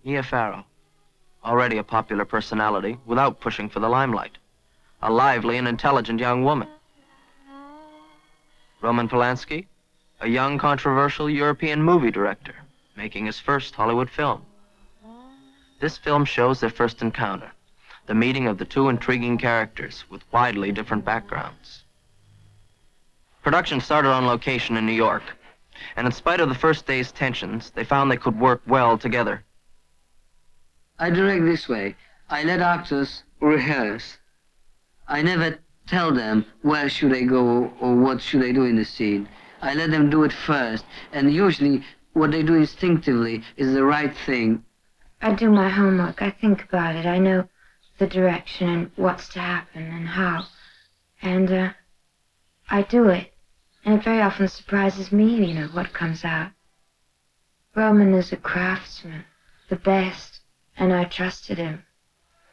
Mia Farrow, already a popular personality without pushing for the limelight. A lively and intelligent young woman. Roman Polanski, a young, controversial European movie director, making his first Hollywood film. This film shows their first encounter, the meeting of the two intriguing characters with widely different backgrounds. Production started on location in New York, and in spite of the first day's tensions, they found they could work well together. I direct this way. I let actors rehearse. I never tell them where should they go or what should they do in the scene. I let them do it first, and usually what they do instinctively is the right thing. I do my homework. I think about it. I know the direction and what's to happen and how. And I do it. And it very often surprises me, you know, what comes out. Roman is a craftsman, the best, and I trusted him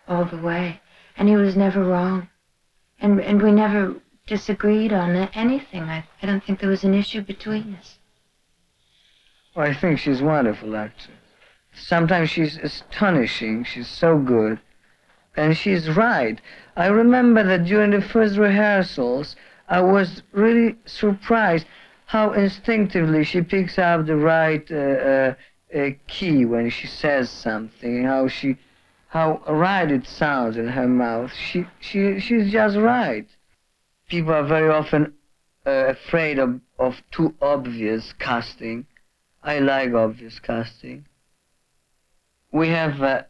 all the way. And he was never wrong. And we never disagreed on anything. I don't think there was an issue between us. Well, I think she's a wonderful actor. Sometimes she's astonishing. She's so good. And she's right. I remember that during the first rehearsals, I was really surprised how instinctively she picks up the right key when she says something, how right it sounds in her mouth. She's just right. People are very often afraid of too obvious casting. I like obvious casting. We have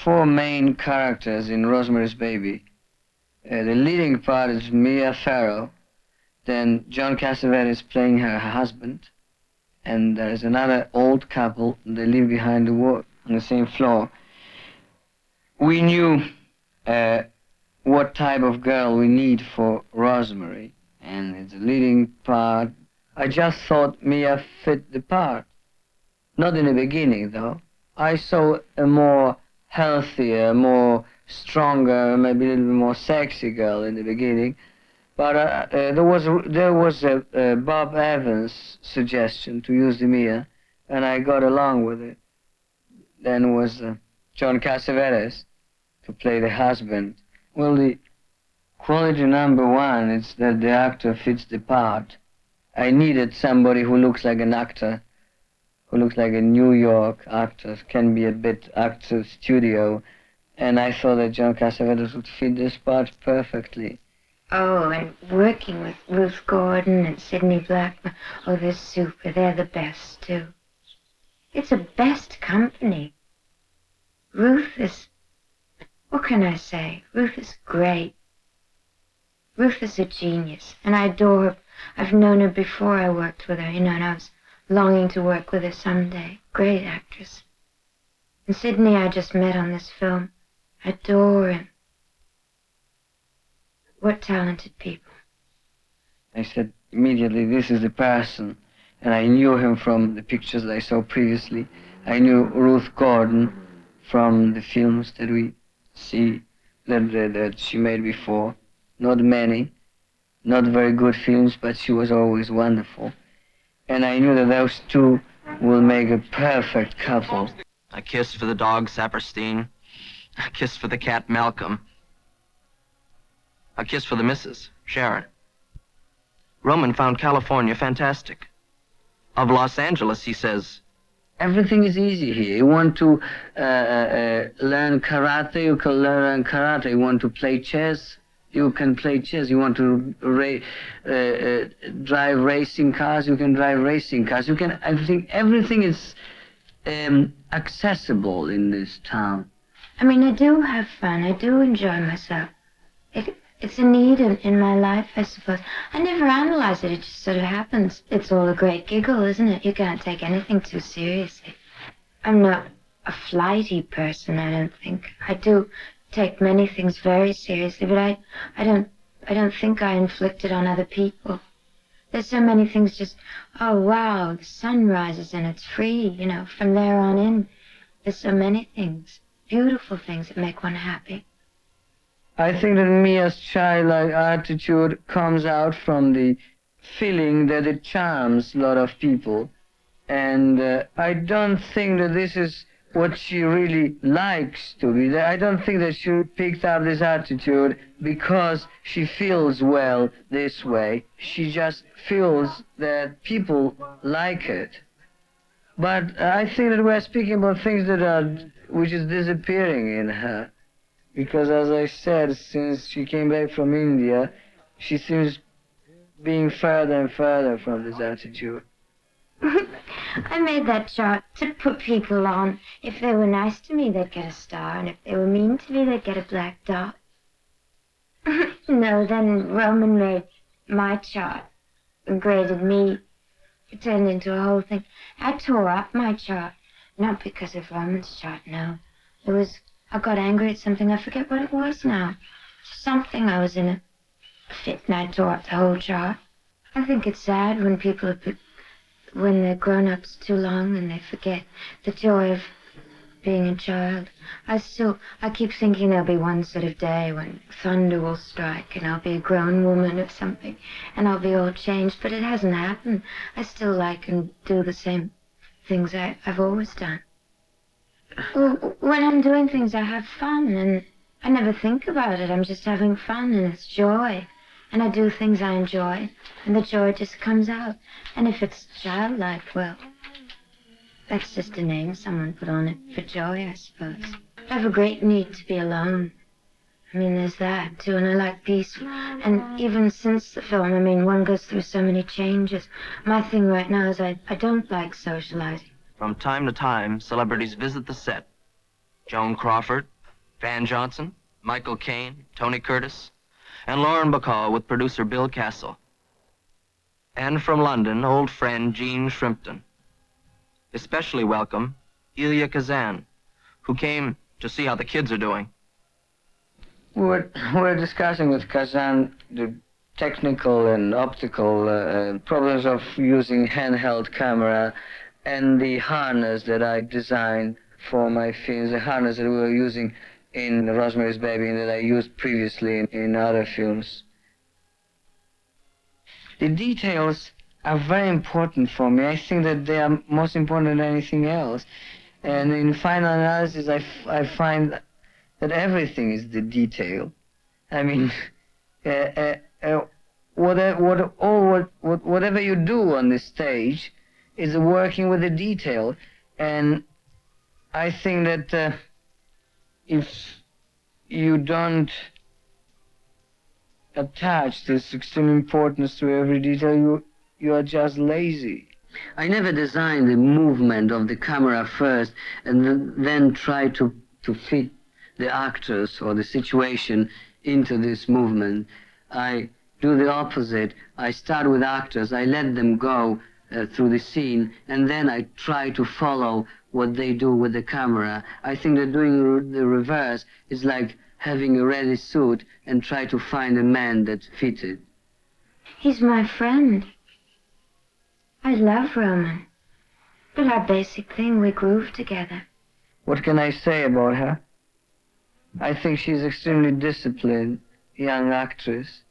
4 main characters in Rosemary's Baby. The leading part is Mia Farrow, then John Cassavetes playing her husband, and there's another old couple. They live behind the wall on the same floor. We knew what type of girl we need for Rosemary, and it's a leading part. I just thought Mia fit the part. Not in the beginning, though. I saw a more healthier, more stronger, maybe a little bit more sexy girl in the beginning. But there was a Bob Evans suggestion to use the Mia, and I got along with it. Then was John Cassavetes to play the husband. Well, the quality number 1 is that the actor fits the part. I needed somebody who looks like an actor, who looks like a New York actor, can be a bit actor studio, and I thought that John Cassavetes would fit this part perfectly. Oh, and working with Ruth Gordon and Sidney Blackman, oh, they're super. They're the best, too. It's a best company. Ruth is, what can I say? Ruth is great. Ruth is a genius, and I adore her. I've known her before I worked with her, you know, and I was longing to work with her someday. Great actress. And Sidney I just met on this film. I adore him. What talented people. I said immediately, this is the person. And I knew him from the pictures that I saw previously. I knew Ruth Gordon from the films that we see, that she made before. Not many, not very good films, but she was always wonderful. And I knew that those two will make a perfect couple. A kiss for the dog, Saperstein. A kiss for the cat, Malcolm. A kiss for the missus, Sharon. Roman found California fantastic. Of Los Angeles, he says, everything is easy here. You want to learn karate, you can learn karate. You want to play chess, you can play chess. You want to drive racing cars, you can drive racing cars. You can, everything is accessible in this town. I mean, I do have fun. I do enjoy myself. It's a need in my life, I suppose. I never analyze it. It just sort of happens. It's all a great giggle, isn't it? You can't take anything too seriously. I'm not a flighty person, I don't think. I do take many things very seriously, but I don't think I inflict it on other people. There's so many things just, oh, wow, the sun rises and it's free, you know, from there on in. There's so many things, beautiful things that make one happy. I think that Mia's childlike attitude comes out from the feeling that it charms a lot of people. And I don't think that this is what she really likes to be. I don't think that she picked up this attitude because she feels well this way. She just feels that people like it. But I think that we're speaking about things which is disappearing in her. Because as I said, since she came back from India, she seems being further and further from this attitude. I made that chart to put people on. If they were nice to me, they'd get a star, and if they were mean to me, they'd get a black dot. No, then Roman made my chart and graded me. It turned into a whole thing. I tore up my chart, not because of Roman's chart, no. I got angry at something, I forget what it was now. Something, I was in a fit and I tore up the whole chart. I think it's sad when when they're grown-ups too long and they forget the joy of being a child. I keep thinking there'll be one sort of day when thunder will strike and I'll be a grown woman or something and I'll be all changed, but it hasn't happened. I still like and do the same things I've always done. When I'm doing things, I have fun and I never think about it. I'm just having fun and it's joy. And I do things I enjoy, and the joy just comes out. And if it's childlike, well, that's just a name someone put on it for joy, I suppose. I have a great need to be alone. I mean, there's that, too, and I like peace. And even since the film, I mean, one goes through so many changes. My thing right now is I don't like socializing. From time to time, celebrities visit the set. Joan Crawford, Van Johnson, Michael Caine, Tony Curtis, and Lauren Bacall with producer Bill Castle. And from London, old friend Jean Shrimpton. Especially welcome, Ilya Kazan, who came to see how the kids are doing. We were discussing with Kazan the technical and optical problems of using handheld camera and the harness that I designed for my films, the harness that we were using in Rosemary's Baby and that I used previously in other films. The details are very important for me. I think that they are most important than anything else. And in final analysis, I find that everything is the detail. I mean, whatever you do on the stage is working with the detail. And I think that if you don't attach this extreme importance to every detail, you are just lazy. I never designed the movement of the camera first and then try to fit the actors or the situation into this movement. I do the opposite. I start with actors, I let them go through the scene, and then I try to follow what they do with the camera. I think that doing the reverse is like having a ready suit and try to find a man that fitted. He's my friend. I love Roman. But our basic thing, we groove together. What can I say about her? I think she's extremely disciplined, young actress,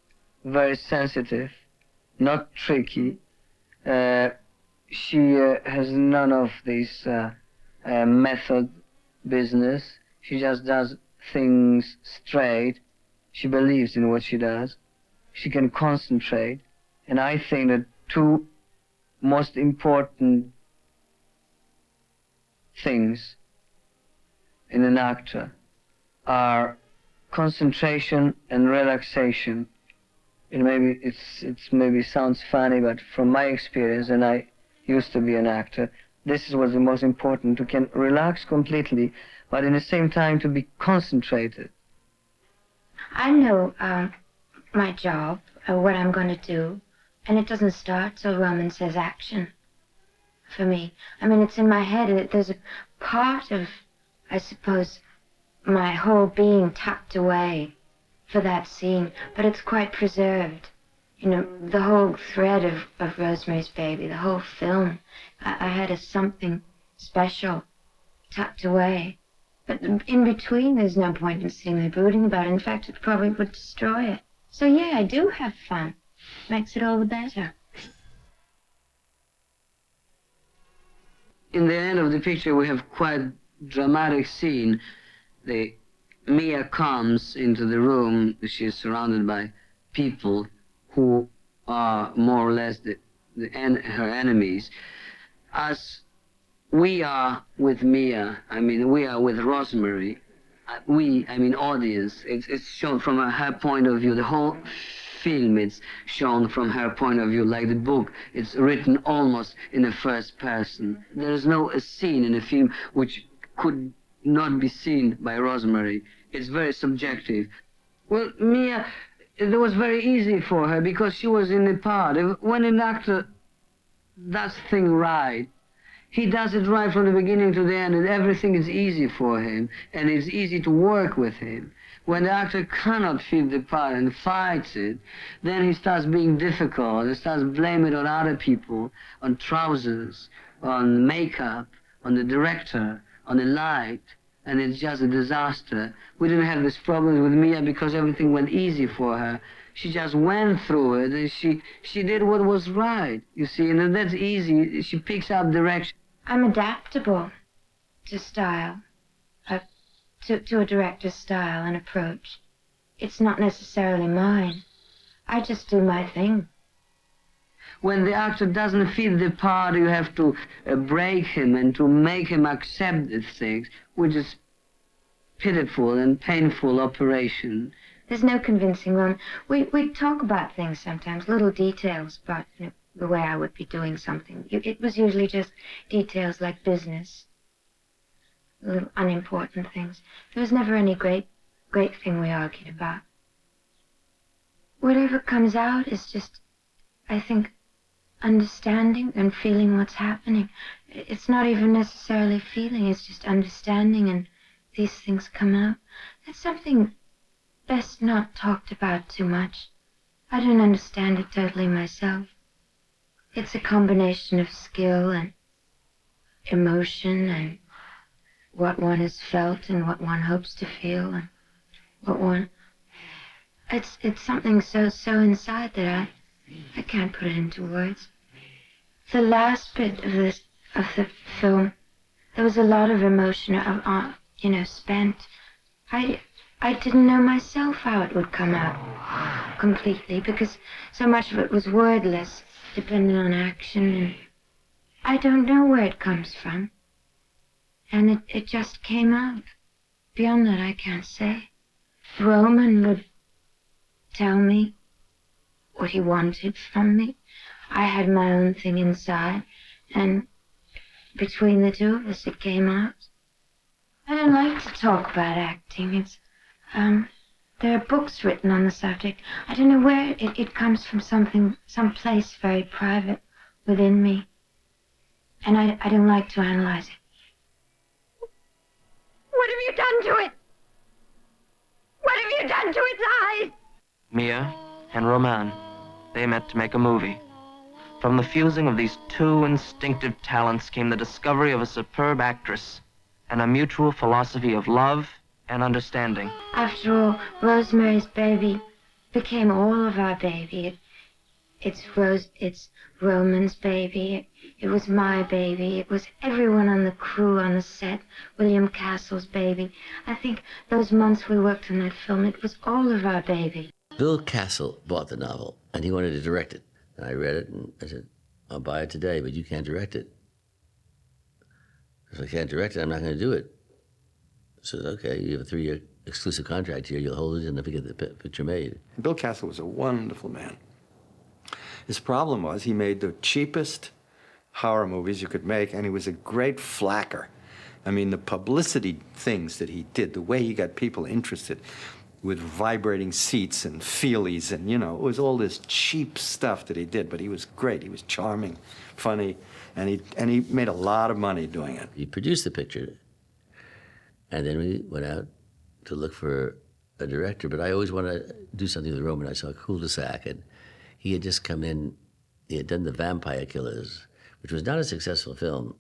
very sensitive, not tricky. She has none of this method business. She just does things straight. She believes in what she does. She can concentrate. And I think that two most important things in an actor are concentration and relaxation. It maybe sounds funny, but from my experience, and I used to be an actor, this is what's the most important, to can relax completely, but in the same time to be concentrated. I know my job, what I'm going to do, and it doesn't start till Roman says action for me. I mean, it's in my head. There's a part of, I suppose, my whole being tucked away for that scene, but it's quite preserved. You know, the whole thread of Rosemary's Baby, the whole film, I had something special tucked away. But in between, there's no point in sitting there brooding about it. In fact, it probably would destroy it. So yeah, I do have fun. Makes it all the better. In the end of the picture, we have quite dramatic scene, Mia comes into the room. She's surrounded by people who are more or less her enemies. As we are with Mia, I mean, we are with Rosemary. Audience. It's shown from her point of view. The whole film is shown from her point of view, like the book. It's written almost in the first person. There is no scene in the film which could not be seen by Rosemary. It's very subjective. Well, Mia, it was very easy for her because she was in the part. When an actor does things right, he does it right from the beginning to the end, and everything is easy for him, and it's easy to work with him. When the actor cannot fit the part and fights it, then he starts being difficult. He starts blaming it on other people, on trousers, on makeup, on the director, on the light, and it's just a disaster. We didn't have this problem with Mia because everything went easy for her. She just went through it, and she did what was right, you see, and that's easy. She picks up direction. I'm adaptable to style, to a director's style and approach. It's not necessarily mine. I just do my thing. When the actor doesn't fit the part, you have to break him and to make him accept these things, which is pitiful and painful operation. There's no convincing Ron. We talk about things sometimes, little details about the way I would be doing something. It was usually just details like business, little unimportant things. There was never any great thing we argued about. Whatever comes out is just, I think, understanding and feeling what's happening. It's not even necessarily feeling, it's just understanding, and these things come out. That's something best not talked about too much. I don't understand it totally myself. It's a combination of skill and emotion and what one has felt and what one hopes to feel and what one... It's something so inside that I can't put it into words. The last bit of the film, there was a lot of emotion, spent. I didn't know myself how it would come out completely because so much of it was wordless, depending on action, and I don't know where it comes from. And it just came out. Beyond that, I can't say. Roman would tell me what he wanted from me. I had my own thing inside, and between the two of us, it came out. I don't like to talk about acting. It's, there are books written on the subject. I don't know where it comes from, some place very private within me. And I don't like to analyze it. What have you done to it? What have you done to its eyes? Mia and Roman, they met to make a movie. From the fusing of these two instinctive talents came the discovery of a superb actress and a mutual philosophy of love and understanding. After all, Rosemary's baby became all of our baby. It's Roman's baby. It was my baby. It was everyone on the crew, on the set, William Castle's baby. I think those months we worked on that film, it was all of our baby. Bill Castle bought the novel, and he wanted to direct it. And I read it, and I said, I'll buy it today, but you can't direct it. If I can't direct it, I'm not going to do it. I said, okay, you have a 3-year exclusive contract here. You'll hold it and never get the picture made. Bill Castle was a wonderful man. His problem was he made the cheapest horror movies you could make, and he was a great flacker. I mean, the publicity things that he did, the way he got people interested with vibrating seats and feelies, and, it was all this cheap stuff that he did, but he was great. He was charming, funny, and he made a lot of money doing it. He produced the picture, and then we went out to look for a director, but I always wanted to do something with Roman. I saw Cul-de-sac, and he had just come in. He had done The Vampire Killers, which was not a successful film,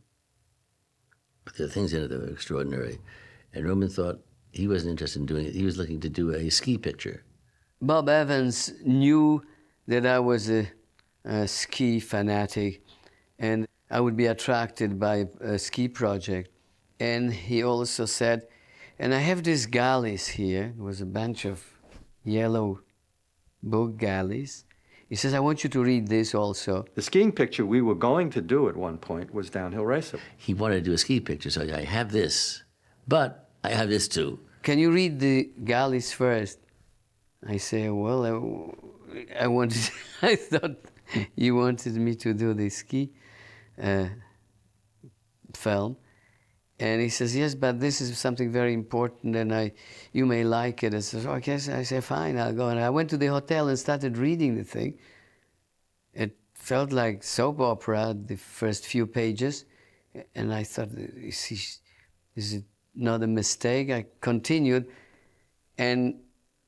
but there were things in it that were extraordinary. And Roman thought he wasn't interested in doing it. He was looking to do a ski picture. Bob Evans knew that I was a ski fanatic, and I would be attracted by a ski project. And he also said, and I have these galleys here. It was a bunch of yellow book galleys. He says, I want you to read this also. The skiing picture we were going to do at one point was Downhill Racer. He wanted to do a ski picture, so I have this, but I have this too. Can you read the galleys first? I say, well, I wanted, I thought you wanted me to do the ski film. And he says, yes, but this is something very important, and you may like it. I said, okay. I say, fine, I'll go. And I went to the hotel and started reading the thing. It felt like soap opera, the first few pages. And I thought, is it not a mistake? I continued. And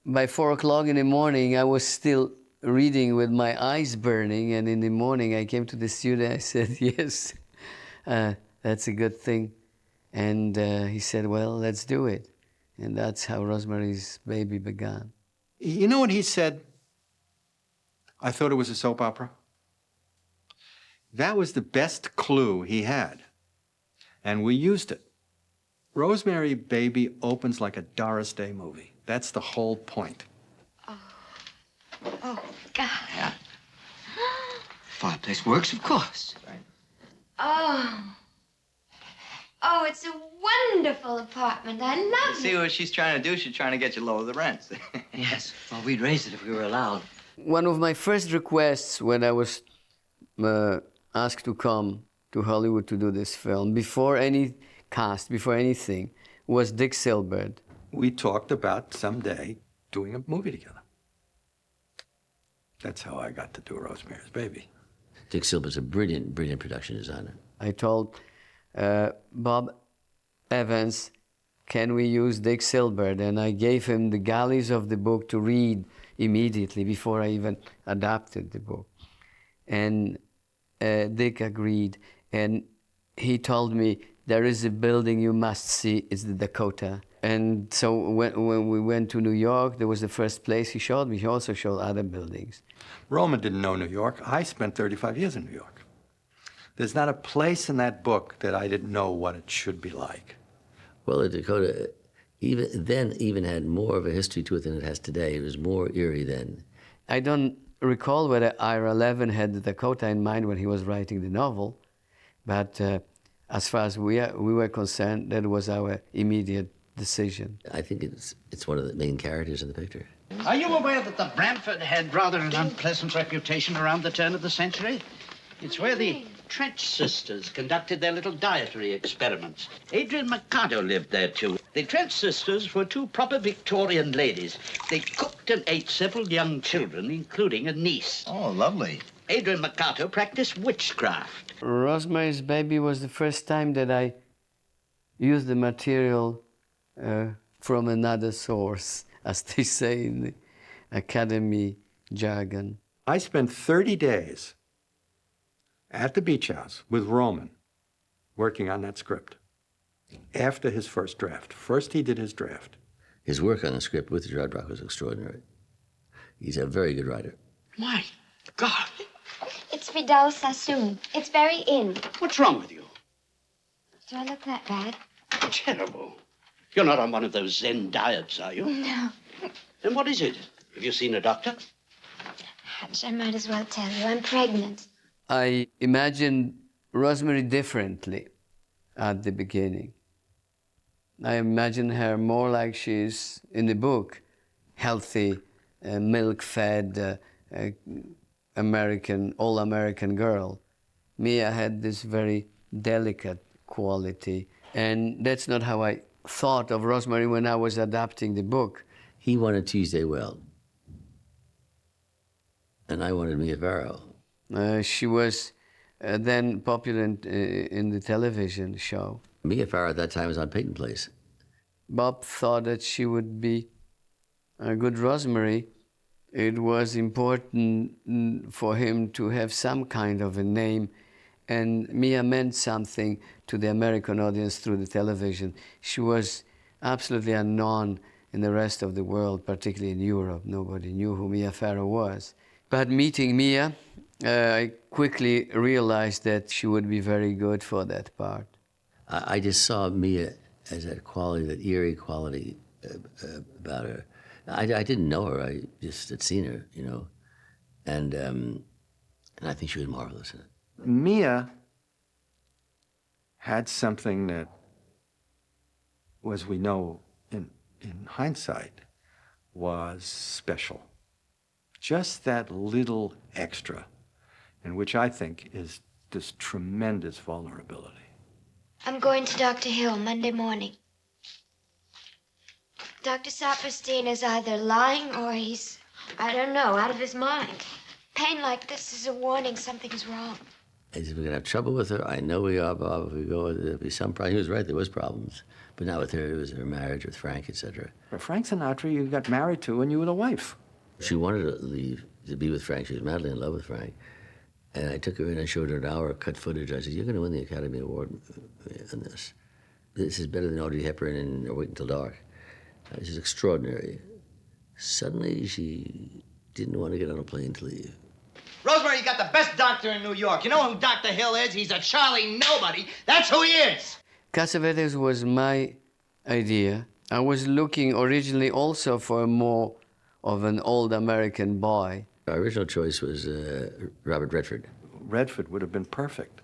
by 4 o'clock in the morning, I was still reading with my eyes burning. And in the morning, I came to the studio. I said, yes, that's a good thing. And he said, well, let's do it. And that's how Rosemary's Baby began. You know what he said? I thought it was a soap opera. That was the best clue he had. And we used it. Rosemary Baby opens like a Doris Day movie. That's the whole point. Oh, God. Yeah. Fireplace works, of course. Oh. Oh, it's a wonderful apartment. I love it. See what she's trying to do? She's trying to get you lower the rents. Yes. Well, we'd raise it if we were allowed. One of my first requests when I was asked to come to Hollywood to do this film, before any cast, before anything, was Dick Silbert. We talked about someday doing a movie together. That's how I got to do Rosemary's Baby. Dick Silbert's a brilliant, brilliant production designer. I told Bob Evans, can we use Dick Silbert? And I gave him the galleys of the book to read immediately before I even adapted the book. And Dick agreed. And he told me, there is a building you must see, it's the Dakota. And so when we went to New York, there was the first place he showed me. He also showed other buildings. Roman didn't know New York. I spent 35 years in New York. There's not a place in that book that I didn't know what it should be like. Well, the Dakota even had more of a history to it than it has today. It was more eerie then. I don't recall whether Ira Levin had the Dakota in mind when he was writing the novel, but as far as we were concerned, that was our immediate decision. I think it's one of the main characters in the picture. Are you aware that the Bramford had rather an unpleasant reputation around the turn of the century? It's where the Trench sisters conducted their little dietary experiments. Adrian Mercado lived there, too. The Trench sisters were two proper Victorian ladies. They cooked and ate several young children, including a niece. Oh, lovely. Adrian Mercado practiced witchcraft. Rosemary's Baby was the first time that I used the material from another source, as they say in the Academy jargon. I spent 30 days at the beach house with Roman working on that script after his first draft. First he did his draft. His work on the script with Gerard Brock was extraordinary. He's a very good writer. My God. It's Vidal Sassoon. It's very in. What's wrong with you? Do I look that bad? Terrible. You're not on one of those Zen diets, are you? No. Then what is it? Have you seen a doctor? Hatch, I might as well tell you. I'm pregnant. I imagined Rosemary differently at the beginning. I imagined her more like she's in the book, healthy, milk-fed, all-American girl. Mia had this very delicate quality, and that's not how I thought of Rosemary when I was adapting the book. He wanted Tuesday Well, and I wanted Mia Farrow. She was then popular in the television show. Mia Farrow at that time was on Peyton Place. Bob thought that she would be a good Rosemary. It was important for him to have some kind of a name, and Mia meant something to the American audience through the television. She was absolutely unknown in the rest of the world, particularly in Europe. Nobody knew who Mia Farrow was. But meeting Mia, I quickly realized that she would be very good for that part. I just saw Mia as that quality, that eerie quality about her. I didn't know her. I just had seen her, you know, and I think she was marvelous in it. Mia had something that, as we know in hindsight, was special. Just that little extra, in which I think is this tremendous vulnerability. I'm going to Dr. Hill Monday morning. Dr. Saperstein is either lying or he's, I don't know, out of his mind. Pain like this is a warning something's wrong. He said, we're going to have trouble with her. I know we are, Bob. If we go, there'll be some problem. He was right, there was problems. But not with her. It was her marriage with Frank, etc. But Frank Sinatra, you got married to and you were the wife. She wanted to leave, to be with Frank. She was madly in love with Frank. And I took her in and showed her an hour of cut footage. I said, you're going to win the Academy Award on this. This is better than Audrey Hepburn in Wait Until Dark. This is extraordinary. Suddenly, she didn't want to get on a plane to leave. Rosemary, you got the best doctor in New York. You know who Dr. Hill is? He's a Charlie Nobody. That's who he is. Cassavetes was my idea. I was looking originally also for more of an old American boy. Our original choice was Robert Redford. Redford would have been perfect.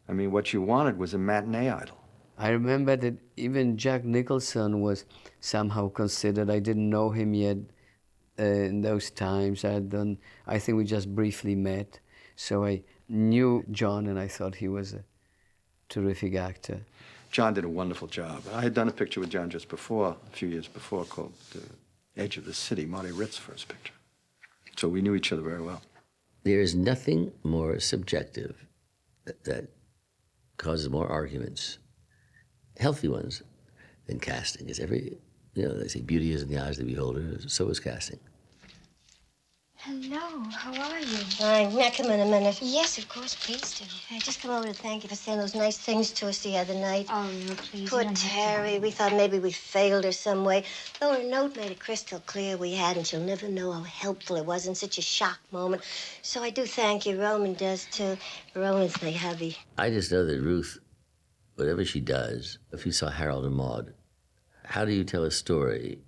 I mean, what you wanted was a matinee idol. I remember that even Jack Nicholson was somehow considered. I didn't know him yet in those times. I think we just briefly met. So I knew John, and I thought he was a terrific actor. John did a wonderful job. I had done a picture with John just before, a few years before, called Edge of the City, Marty Ritt's first picture. So we knew each other very well. There is nothing more subjective that causes more arguments, healthy ones, than casting. Because they say beauty is in the eyes of the beholder, so is casting. Hello, how are you? Hi, may I come in a minute? Yes, of course, please do. I just come over to thank you for saying those nice things to us the other night. Oh, no, please. Poor you don't have to. Terry, we thought maybe we failed her some way. Though her note made it crystal clear we had, and she'll never know how helpful it was in such a shock moment. So I do thank you. Roman does, too. Roman's my hubby. I just know that Ruth, whatever she does, if you saw Harold and Maude, how do you tell a story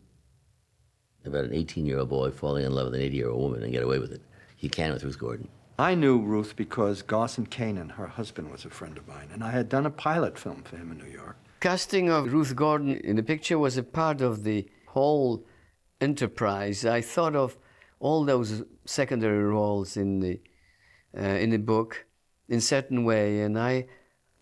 about an 18-year-old boy falling in love with an 80-year-old woman and get away with it? You can with Ruth Gordon. I knew Ruth because Garson Kanin, her husband, was a friend of mine, and I had done a pilot film for him in New York. Casting of Ruth Gordon in the picture was a part of the whole enterprise. I thought of all those secondary roles in the book in a certain way, and I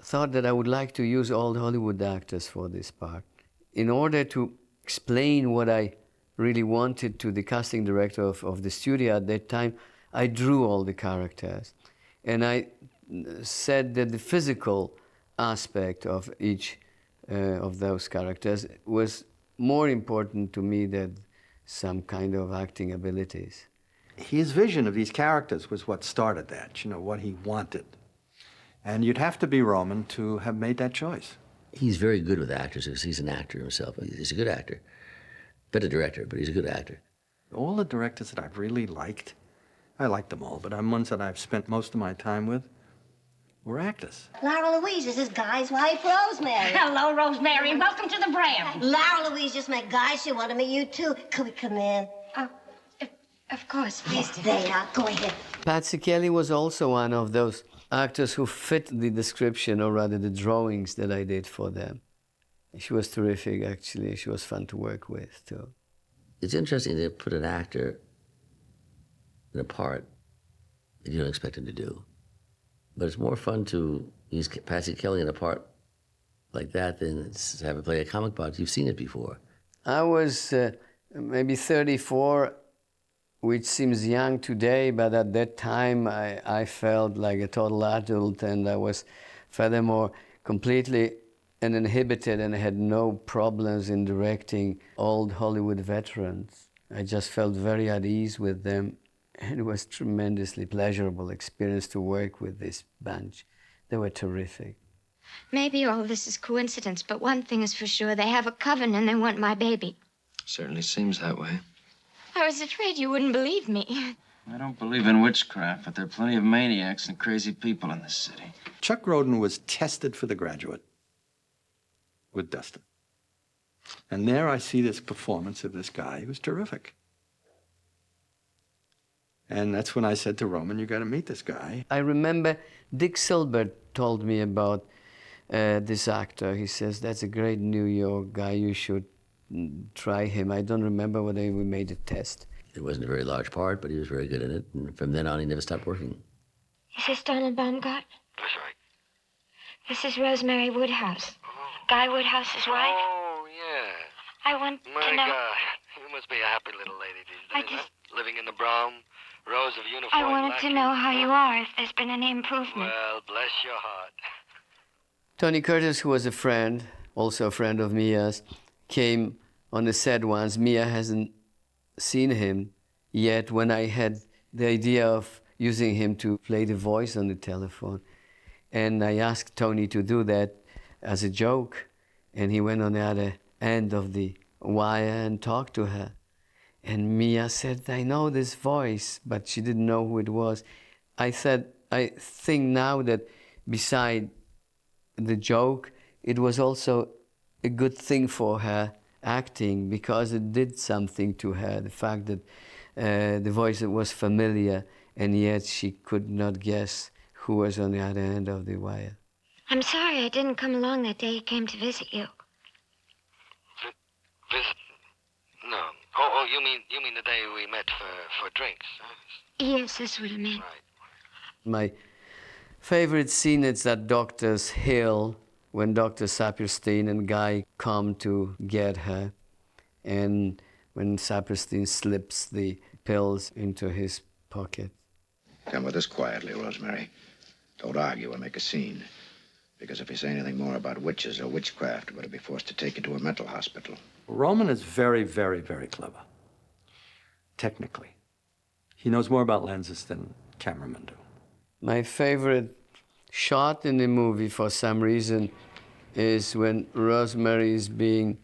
thought that I would like to use old Hollywood actors for this part in order to explain what I really wanted to the casting director of the studio at that time. I drew all the characters, and I said that the physical aspect of each of those characters was more important to me than some kind of acting abilities. His vision of these characters was what started that, what he wanted. And you'd have to be Roman to have made that choice. He's very good with actors because he's an actor himself. He's a good actor. Better director, but he's a good actor. All the directors that I've really liked, I like them all, but I'm ones that I've spent most of my time with were actors. Lara Louise is this guy's wife, Rosemary. Hello, Rosemary, and welcome to the Bram. Lara Louise just met Guy. She wanted to meet you, too. Could we come in? Of course, please do. There you are. Go ahead. Patsy Kelly was also one of those actors who fit the description, or rather the drawings that I did for them. She was terrific, actually. She was fun to work with, too. It's interesting to put an actor in a part that you don't expect him to do. But it's more fun to use Patsy Kelly in a part like that than to have her play a comic book. You've seen it before. I was maybe 34, which seems young today, but at that time I felt like a total adult, and I was furthermore completely uninhibited and had no problems in directing old Hollywood veterans. I just felt very at ease with them, and it was a tremendously pleasurable experience to work with this bunch. They were terrific. Maybe all this is coincidence, but one thing is for sure. They have a coven and they want my baby. Certainly seems that way. I was afraid you wouldn't believe me. I don't believe in witchcraft, but there are plenty of maniacs and crazy people in this city. Chuck Grodin was tested for The Graduate. with Dustin. And there I see this performance of this guy who was terrific. And that's when I said to Roman, you got to meet this guy. I remember Dick Silbert told me about this actor. He says, that's a great New York guy, you should try him. I don't remember whether we made a test. It wasn't a very large part, but he was very good in it. And from then on, he never stopped working. Is this Donald Baumgart? That's right. This is Rosemary Woodhouse. Guy Woodhouse's wife. Oh, yeah. I want My to know. God, you must be a happy little lady these I days, just- huh? Living in the brown rows of uniforms. I wanted to know how you are, if there's been any improvement. Well, bless your heart. Tony Curtis, who was a friend, also a friend of Mia's, came on the set once. Mia hasn't seen him yet when I had the idea of using him to play the voice on the telephone. And I asked Tony to do that as a joke. And he went on the other end of the wire and talked to her. And Mia said, I know this voice, but she didn't know who it was. I said, I think now that beside the joke, it was also a good thing for her acting because it did something to her. The fact that the voice was familiar and yet she could not guess who was on the other end of the wire. I'm sorry I didn't come along that day he came to visit you. Visit? No. Oh, you mean the day we met for drinks? Huh? Yes, that's what I meant. My favorite scene is that Doctor's Hill, when Dr. Saperstein and Guy come to get her, and when Saperstein slips the pills into his pocket. Come with us quietly, Rosemary. Don't argue or make a scene. Because if you say anything more about witches or witchcraft, we're going to be forced to take you to a mental hospital. Roman is very, very, very clever. Technically. He knows more about lenses than cameramen do. My favorite shot in the movie, for some reason, is when Rosemary is being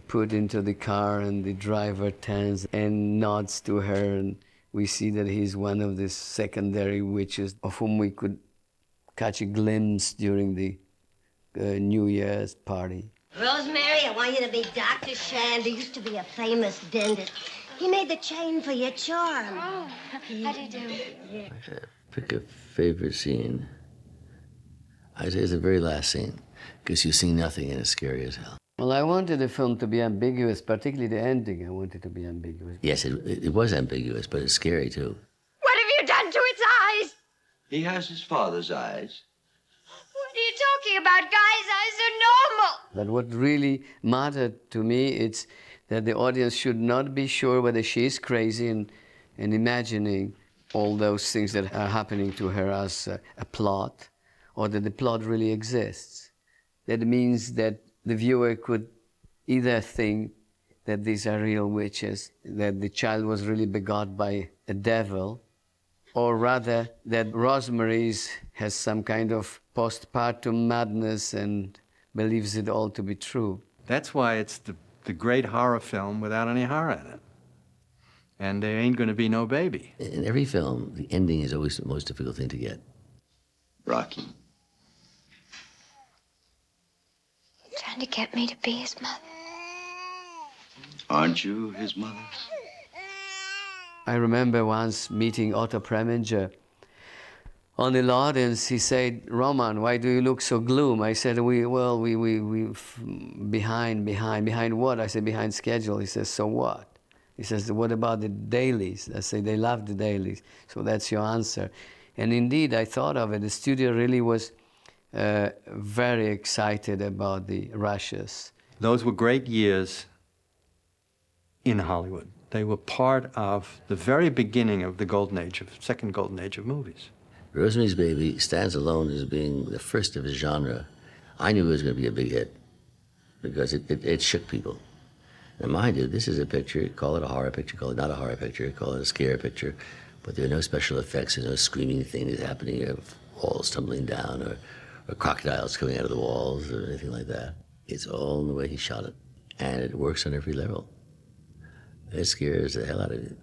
put into the car and the driver turns and nods to her, and we see that he's one of the secondary witches of whom we could catch a glimpse during the New Year's party. Rosemary, I want you to meet Dr. Shand, who used to be a famous dentist. He made the chain for your charm. Oh, how do you do? Pick a favorite scene. I'd say it's the very last scene, because you see nothing and it's scary as hell. Well, I wanted the film to be ambiguous, particularly the ending. I wanted to be ambiguous. Yes, it was ambiguous, but it's scary too. What have you done to its eyes? He has his father's eyes. What are you talking about? Guys' eyes are normal. But what really mattered to me is that the audience should not be sure whether she is crazy and imagining all those things that are happening to her as a plot, or that the plot really exists. That means that the viewer could either think that these are real witches, that the child was really begot by a devil, or rather that Rosemary has some kind of postpartum madness and believes it all to be true. That's why it's the great horror film without any horror in it. And there ain't going to be no baby. In every film, the ending is always the most difficult thing to get. Rocky. Trying to get me to be his mother. Aren't you his mother? I remember once meeting Otto Preminger on the lot, and he said, Roman, why do you look so gloom? I said, behind what? I said, behind schedule. He says, so what? He says, what about the dailies? I say, they love the dailies. So that's your answer. And indeed, I thought of it. The studio really was very excited about the rushes. Those were great years in Hollywood. They were part of the very beginning of the second golden age of movies. Rosemary's Baby stands alone as being the first of his genre. I knew it was going to be a big hit because it shook people. Now, mind you, this is a picture, call it a horror picture, call it not a horror picture, call it a scare picture, but there are no special effects, there's no screaming thing that's happening, or walls tumbling down, or crocodiles coming out of the walls, or anything like that. It's all in the way he shot it, and it works on every level. It scares the hell out of you.